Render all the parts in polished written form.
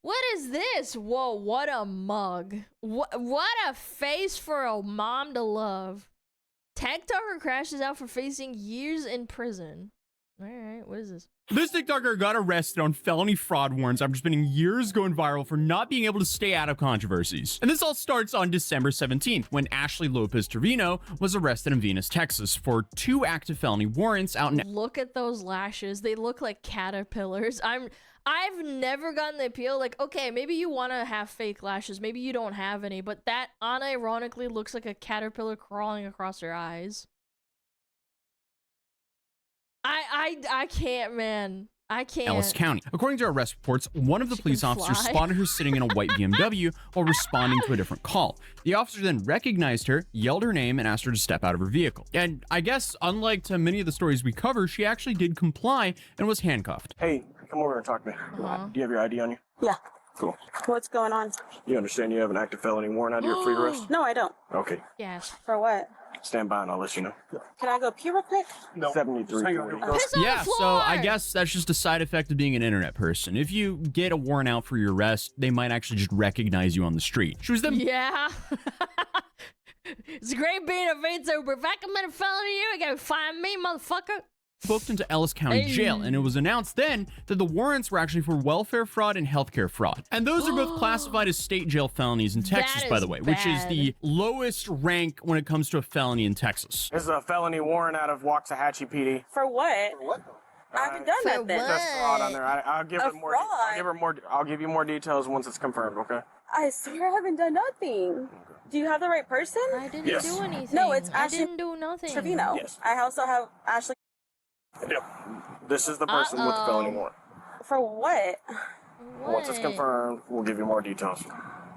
What is this? Whoa, what a mug. What a face for a mom to love. TikToker crashes out for facing years in prison. All right, what is this? This TikToker got arrested on felony fraud warrants after spending years going viral for not being able to stay out of controversies. And this all starts on December 17th, when Ashley Lopez Trevino was arrested in Venus, Texas for 2 active felony warrants out in— Look at those lashes. They look like caterpillars. I've never gotten the appeal, like, okay, maybe you want to have fake lashes, maybe you don't have any, but that unironically looks like a caterpillar crawling across your eyes. I can't, man. I can't. Ellis County. According to arrest reports, one of the police officers spotted her sitting in a white BMW while responding to a different call. The officer then recognized her, yelled her name, and asked her to step out of her vehicle. And I guess, unlike to many of the stories we cover, she actually did comply and was handcuffed. Hey, come over and talk to me. Do you have your ID on you? Yeah. Cool. What's going on? You understand you have an active felony warrant out of your free arrest? No, I don't. Okay. Yes. For what? Stand by and I'll let you know. Can I go pee real quick? No. 7340. Piss on the Yeah, floor! so I guess that's just a side effect of being an internet person. If you get a warrant out for your arrest, they might actually just recognize you on the street. She was then— Yeah. It's great being a VTuber, but if I commit a felony, you gotta find me, motherfucker. booked into Ellis County Jail, and it was announced then that the warrants were actually for welfare fraud and healthcare fraud. And those are both classified as state jail felonies in Texas, by the way, which is the lowest rank when it comes to a felony in Texas. This is a felony warrant out of Waxahachie PD. For what? For what? I haven't done that then. There's fraud on there. I'll give it more. Fraud? I'll give her more. I'll give you more details once it's confirmed. Okay. I swear I haven't done nothing. Do you have the right person? I didn't do anything. No, it's I Ashley didn't do nothing. Trevino. Yes. I also have Ashley. Yep. This is the person with the felony warrant. For what? Once it's confirmed, we'll give you more details.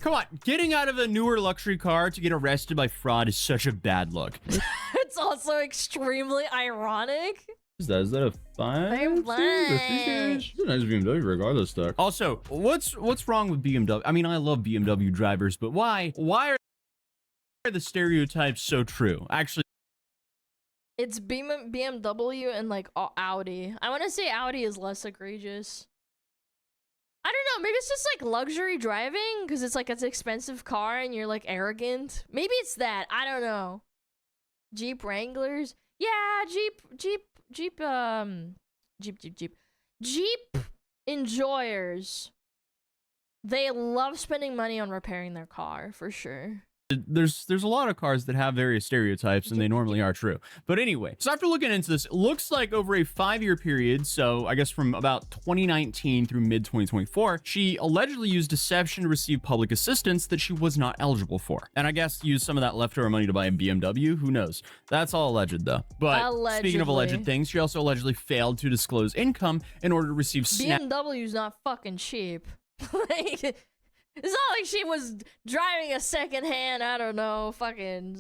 Come on, getting out of a newer luxury car to get arrested by fraud is such a bad look. It's also extremely ironic. Is that a 5? I'm fine. It's a nice BMW regardless, though. Also, what's wrong with BMW? I mean, I love BMW drivers, but why are the stereotypes so true? Actually, It's BMW and like Audi. I want to say Audi is less egregious. I don't know, maybe it's just like luxury driving because it's like it's an expensive car and you're like arrogant. Maybe it's that. I don't know. Jeep Wranglers. Yeah, Jeep enjoyers. They love spending money on repairing their car for sure. there's a lot of cars that have various stereotypes, and they normally are true. But anyway, so after looking into this, it looks like over a 5-year period, so I guess from about 2019 through mid-2024, she allegedly used deception to receive public assistance that she was not eligible for. And I guess used some of that leftover money to buy a BMW, who knows? That's all alleged though. But speaking of alleged things, she also allegedly failed to disclose income in order to receive BMW's not fucking cheap. Like, it's not like she was driving a secondhand, I don't know, fucking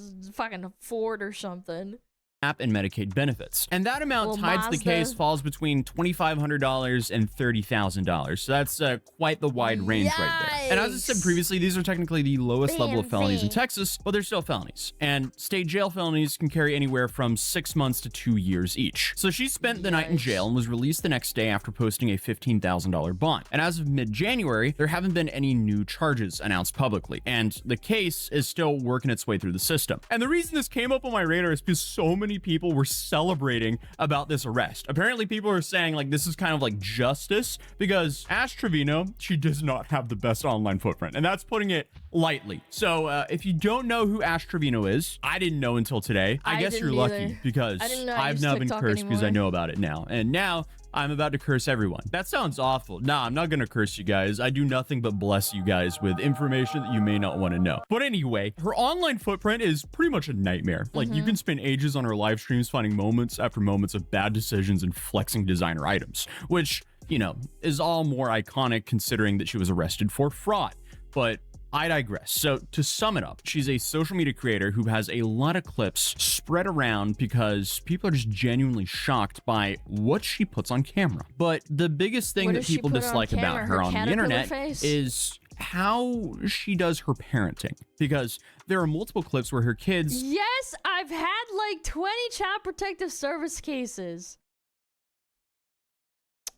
Ford or something. And Medicaid benefits. And that amount tied to the case falls between $2,500 and $30,000. So that's quite the wide range right there. And as I said previously, these are technically the lowest level of felonies in Texas, but they're still felonies. And state jail felonies can carry anywhere from 6 months to 2 years each. So she spent the night in jail and was released the next day after posting a $15,000 bond. And as of mid-January, there haven't been any new charges announced publicly. And the case is still working its way through the system. And the reason this came up on my radar is because so many people were celebrating about this arrest. Apparently people are saying like this is kind of like justice because Ash Trevino, she does not have the best online footprint, and that's putting it lightly. So if you don't know who Ash Trevino is, I didn't know until today. I guess you're lucky because I've now been cursed because I know about it now, and now I'm about to curse everyone. That sounds awful. Nah, I'm not gonna curse you guys. I do nothing but bless you guys with information that you may not want to know. But anyway, her online footprint is pretty much a nightmare. Like you can spend ages on her live streams finding moments after moments of bad decisions and flexing designer items, which, you know, is all more iconic considering that she was arrested for fraud. But I digress. So to sum it up, she's a social media creator who has a lot of clips spread around because people are just genuinely shocked by what she puts on camera. But the biggest thing that people dislike about her on the internet is how she does her parenting, because there are multiple clips where her kids... Yes, I've had like 20 Child Protective Service cases.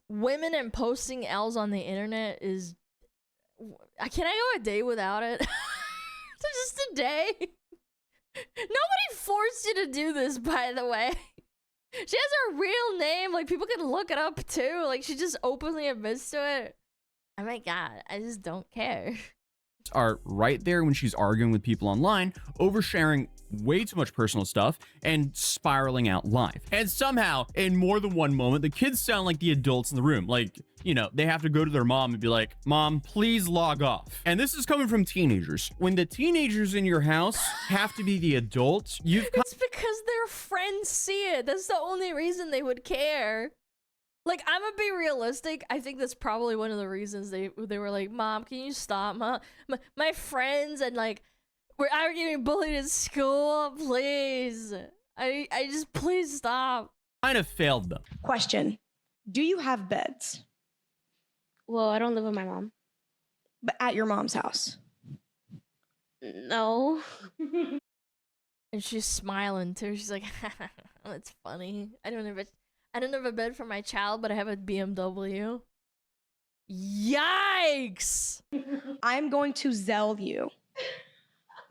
Women and posting L's on the internet is... Can I go a day without it? Just a day? Nobody forced you to do this, by the way. She has her real name. Like, people can look it up, too. Like, she just openly admits to it. Oh my god, I just don't care. Are right there when she's arguing with people online, oversharing way too much personal stuff, and spiraling out live. And somehow, in more than one moment, the kids sound like the adults in the room. Like, you know, they have to go to their mom and be like, Mom, please log off. And this is coming from teenagers. When the teenagers in your house have to be the adults, It's because their friends see it. That's the only reason they would care. Like, I'm gonna be realistic. I think that's probably one of the reasons they were like, Mom, can you stop? Mom, my friends and like, I'm getting bullied in school. Please, I just please stop. kind of failed them. Question: do you have beds? Well, I don't live with my mom. But at your mom's house? No. And she's smiling too. She's like, that's funny. I don't have a bed for my child, but I have a BMW. Yikes! I'm going to Zelle you.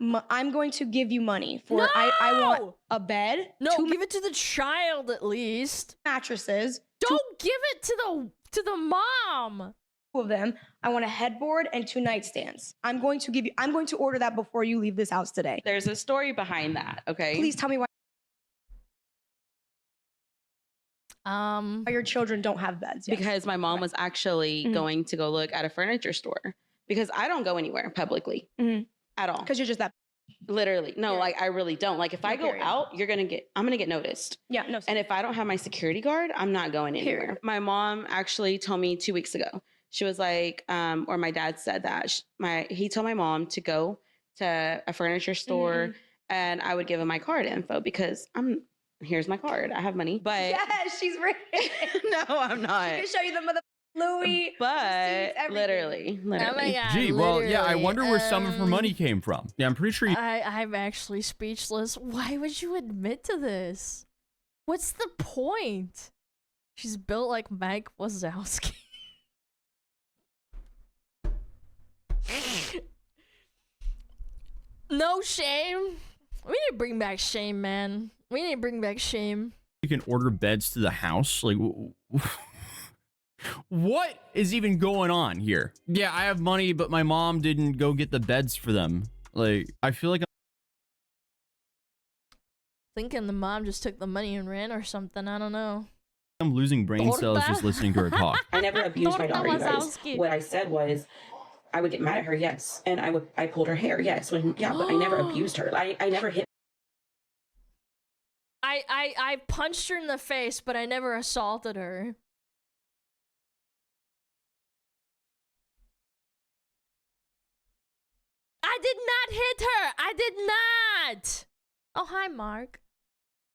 I'm going to give you money for No! I want a bed. No, 2 give it to the child at least. mattresses. Don't give it to the mom. 2 of them. I want a headboard and 2 nightstands. I'm going to order that before you leave this house today. There's a story behind that, okay? Please tell me why your children don't have beds. Yes. Because my mom was actually going to go look at a furniture store. Because I don't go anywhere publicly at all. Because you're just that. Literally. No, like I really don't. Like if I go Period. out, I'm gonna get noticed. Yeah, no. And if I don't have my security guard, I'm not going anywhere. Period. My mom actually told me 2 weeks ago. She was like, or my dad said that he told my mom to go to a furniture store and I would give him my card info because here's my card. I have money, but Yes, she's rich. no, I'm not. I can show you the mother Louis. But receipts, literally. Oh my god. Gee, well, yeah, I literally. wonder where some of her money came from. Yeah, I'm pretty sure I'm actually speechless. Why would you admit to this? What's the point? She's built like Mike Wazowski. No shame. We need to bring back shame, man. We need to bring back shame. you can order beds to the house. Like, what is even going on here? Yeah, I have money, but my mom didn't go get the beds for them. Like, I feel like Thinking the mom just took the money and ran or something. I don't know. I'm losing brain cells just listening to her talk. I never abused my daughter, you guys. Wazowski. What I said was, I would get mad at her, yes, and I pulled her hair, yes, but I never abused her. I never hit. I punched her in the face, but I never assaulted her. I did not hit her. I did not. Oh, hi, Mark.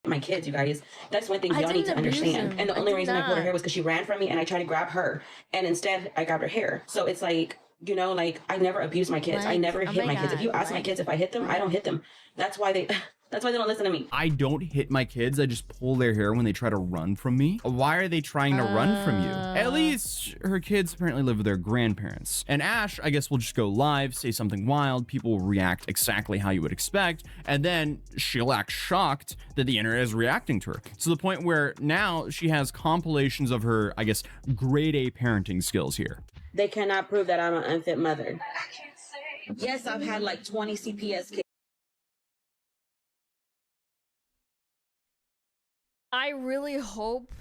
My kids, you guys. That's one thing I y'all need to didn't abuse understand. him. And the I only did reason I pulled her not. hair was because she ran from me and I tried to grab her. And instead, I grabbed her hair. So it's like, you know, like, I never abused my kids. I Like, never oh hit my my kids. If you God, ask my like- kids if I hit them, I don't hit them. That's why they don't listen to me. I don't hit my kids. I just pull their hair when they try to run from me. Why are they trying to run from you? At least her kids apparently live with their grandparents. And Ash, I guess, will just go live, say something wild, people will react exactly how you would expect, and then she'll act shocked that the internet is reacting to her. To the point where now she has compilations of her, I guess, grade A parenting skills here. They cannot prove that I'm an unfit mother. Yes, I've had like 20 CPS kids. I really hope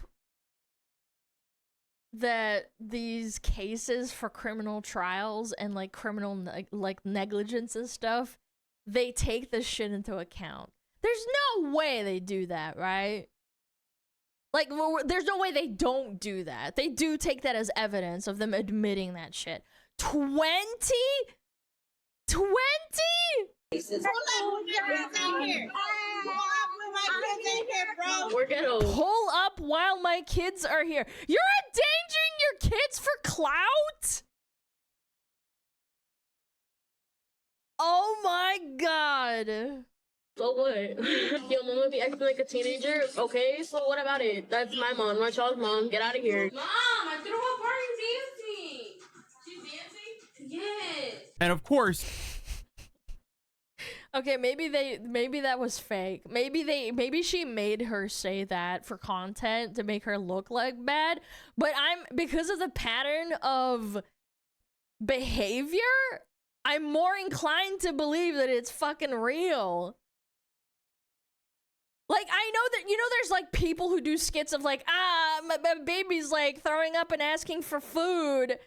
that these cases for criminal trials and like criminal like negligence and stuff, they take this shit into account. There's no way they do that, right? Like, there's no way they don't do that. They do take that as evidence of them admitting that shit. 20? 20? We're gonna Pull up while my kids are here. You're endangering your kids for clout? Oh my god. So what? Your mama be acting like a teenager? Okay, so what about it? That's my mom, my child's mom. Get out of here. Mom, I threw a party dancing. She's dancing? Yes. And of course, Okay, maybe that was fake. Maybe she made her say that for content to make her look like bad. But because of the pattern of behavior, I'm more inclined to believe that it's fucking real. Like, I know that, there's like people who do skits of like, my baby's like throwing up and asking for food.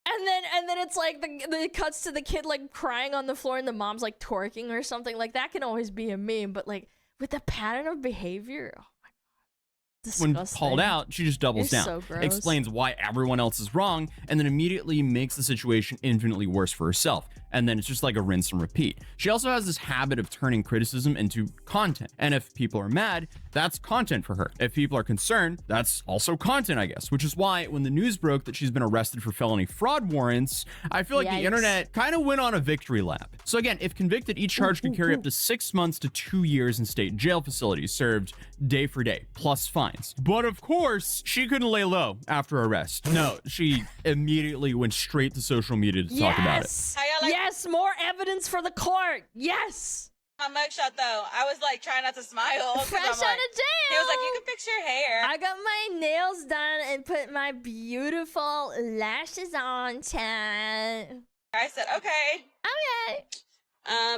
And then it's like the cuts to the kid like crying on the floor and the mom's like twerking or something. Like, that can always be a meme, but like with the pattern of behavior, oh my god, disgusting. when called out, she just doubles You're down, so gross. explains why everyone else is wrong, and then immediately makes the situation infinitely worse for herself. And then it's just like a rinse and repeat. She also has this habit of turning criticism into content. And if people are mad, that's content for her. If people are concerned, that's also content, I guess. Which is why when the news broke that she's been arrested for felony fraud warrants, I feel like the internet kind of went on a victory lap. So again, if convicted, each charge could carry up to 6 months to 2 years in state jail facilities, served day for day, plus fines. But of course, she couldn't lay low after arrest. No, she immediately went straight to social media to talk about it. Yes, more evidence for the court. Yes. My mugshot though, I was like trying not to smile. Fresh out of jail. He was like, "You can fix your hair." I got my nails done and put my beautiful lashes on, Chad. I said, "Okay." Okay.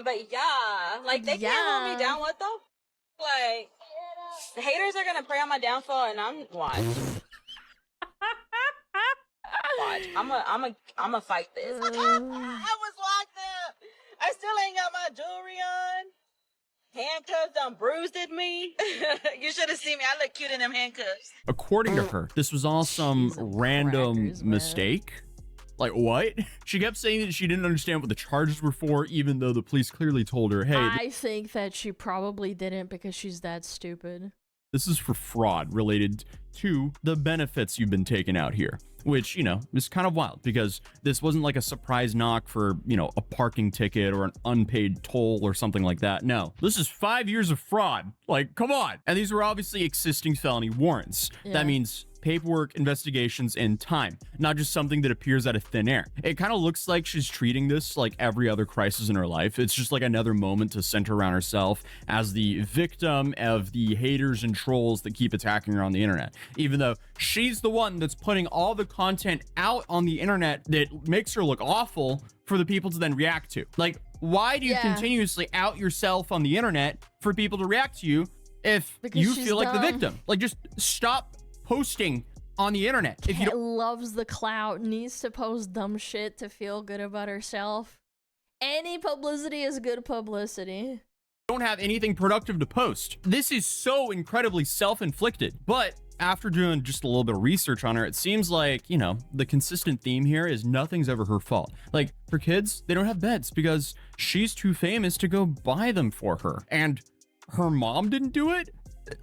But yeah, like they can't hold me down. What though? Like, the haters are gonna pray on my downfall, and I'm watch. Watch. I'm a fight this. I was locked up. I still ain't got my jewelry on. Handcuffs done bruised at me. You should have seen me. I look cute in them handcuffs. According to her, this was all some random mistake. Like, what? She kept saying that she didn't understand what the charges were for, even though the police clearly told her, hey. I think that she probably didn't because she's that stupid. This is for fraud related to the benefits you've been taking out here, which, is kind of wild because this wasn't like a surprise knock for, a parking ticket or an unpaid toll or something like that. No, this is 5 years of fraud. Like, come on. And these were obviously existing felony warrants. Yeah. That means paperwork, investigations, and time, not just something that appears out of thin air. It kind of looks like she's treating this like every other crisis in her life. It's just like another moment to center around herself as the victim of the haters and trolls that keep attacking her on the internet, even though she's the one that's putting all the content out on the internet that makes her look awful for the people to then react to. Like, why do you continuously out yourself on the internet for people to react to you if you feel like the victim? Like, just stop posting on the internet. If you loves the clout, needs to post dumb shit to feel good about herself. Any publicity is good publicity. Don't have anything productive to post. This is so incredibly self-inflicted. But after doing just a little bit of research on her, it seems like, the consistent theme here is nothing's ever her fault. Like, for kids, they don't have beds because she's too famous to go buy them for her. And her mom didn't do it?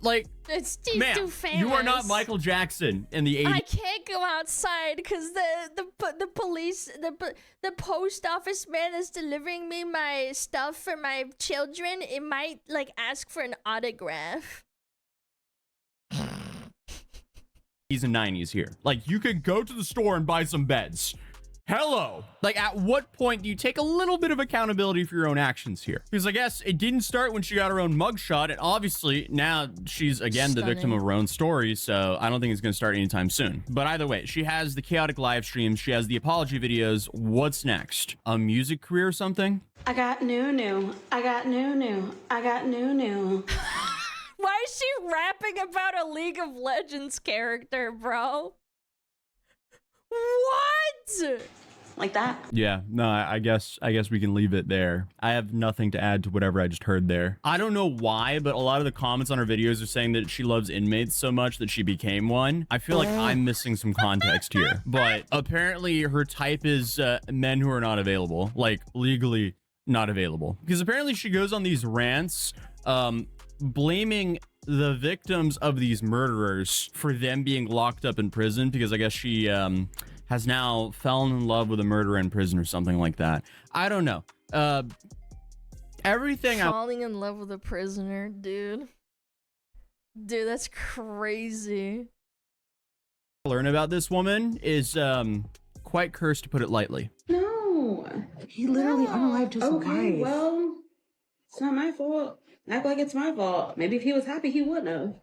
Like, ma'am, too famous. You are not Michael Jackson in the 80s. I can't go outside because the police, the post office man is delivering me my stuff for my children. It might like ask for an autograph. He's in 90s here. Like, you could go to the store and buy some beds. Hello. Like, at what point do you take a little bit of accountability for your own actions here? Because I guess it didn't start when she got her own mugshot, and obviously now she's again the victim of her own story, so I don't think it's going to start anytime soon. But either way, she has the chaotic live streams, she has the apology videos. What's next? A music career or something? I got new. I got new. I got new. Why is she rapping about a League of Legends character, bro? What? Like that? Yeah, no, I guess we can leave it there. I have nothing to add to whatever I just heard there. I don't know why, but a lot of the comments on her videos are saying that she loves inmates so much that she became one. I feel like I'm missing some context here, but apparently her type is men who are not available, like legally not available. Because apparently she goes on these rants, blaming the victims of these murderers for them being locked up in prison because I guess she has now fallen in love with a murderer in prison or something like that. I don't know. Everything falling in love with a prisoner, dude. Dude, that's crazy. Learn about this woman is quite cursed, to put it lightly. No, he literally unalived his wife. Well, it's not my fault. Act like it's my fault. Maybe if he was happy, he wouldn't have.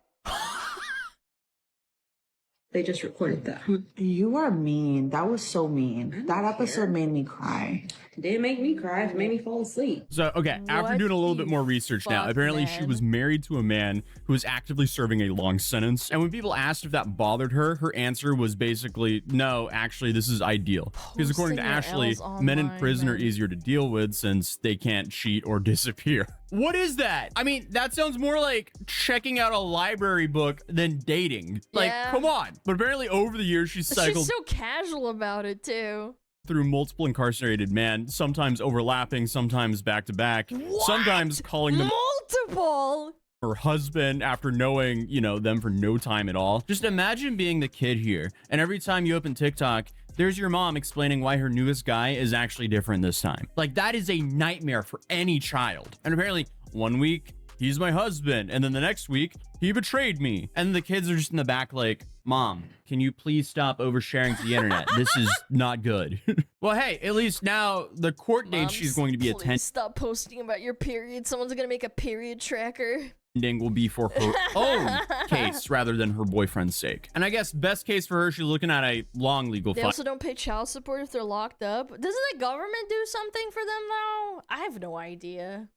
They just recorded that. You are mean. That was so mean. That episode made me cry. It didn't make me cry. It made me fall asleep. So, okay, after doing a little bit more research now, apparently she was married to a man who was actively serving a long sentence. And when people asked if that bothered her, her answer was basically, no, actually, this is ideal. Because according to Ashley, men in prison are easier to deal with since they can't cheat or disappear. What is that? I mean, that sounds more like checking out a library book than dating. Like, come on. But apparently over the years, she's cycled. She's so casual about it, too. Through multiple incarcerated men, sometimes overlapping, sometimes back to back, sometimes calling them multiple her husband after knowing, you know, them for no time at all. Just imagine being the kid here, and every time you open TikTok, there's your mom explaining why her newest guy is actually different this time. Like, that is a nightmare for any child. And apparently, one week, he's my husband, and then the next week, he betrayed me. And the kids are just in the back like, Mom, can you please stop oversharing to the internet? This is not good. Well, hey, at least now the court date she's going to be attending. Stop posting about your period. Someone's gonna make a period tracker. Will be for her own case rather than her boyfriend's sake. And I guess best case for her, she's looking at a long legal fight. They also don't pay child support if they're locked up. Doesn't the government do something for them though? I have no idea.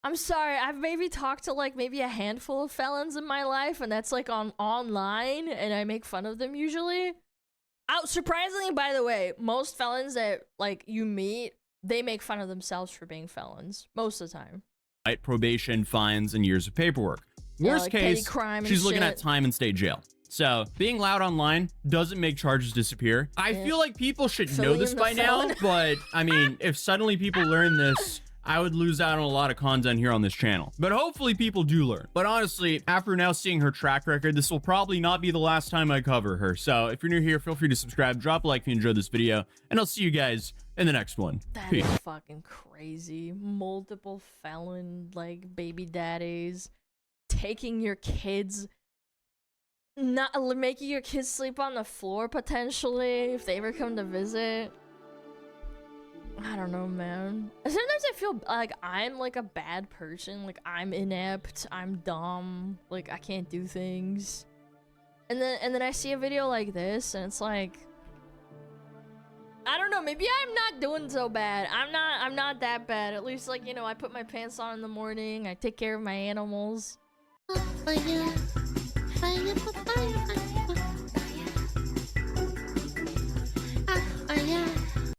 I'm sorry, I've maybe talked to like maybe a handful of felons in my life, and that's like online, and I make fun of them usually. Surprisingly, by the way, most felons that like you meet, they make fun of themselves for being felons most of the time. Right, probation, fines, and years of paperwork. Worst like case, crime she's looking shit. at time and state jail. So being loud online doesn't make charges disappear. I feel like people should know this by now, but I mean, if suddenly people learn this, I would lose out on a lot of content here on this channel. But hopefully people do learn. But honestly, after now seeing her track record, this will probably not be the last time I cover her. So if you're new here, feel free to subscribe, drop a like if you enjoyed this video, and I'll see you guys in the next one. That is fucking crazy. Multiple felon, like, baby daddies taking your kids, not making your kids sleep on the floor potentially if they ever come to visit. I don't know, man. Sometimes I feel like I'm like a bad person. Like I'm inept, I'm dumb, like I can't do things. And then I see a video like this and it's like, I don't know, maybe I'm not doing so bad. I'm not that bad. At least, like, you know, I put my pants on in the morning, I take care of my animals. Oh, yeah.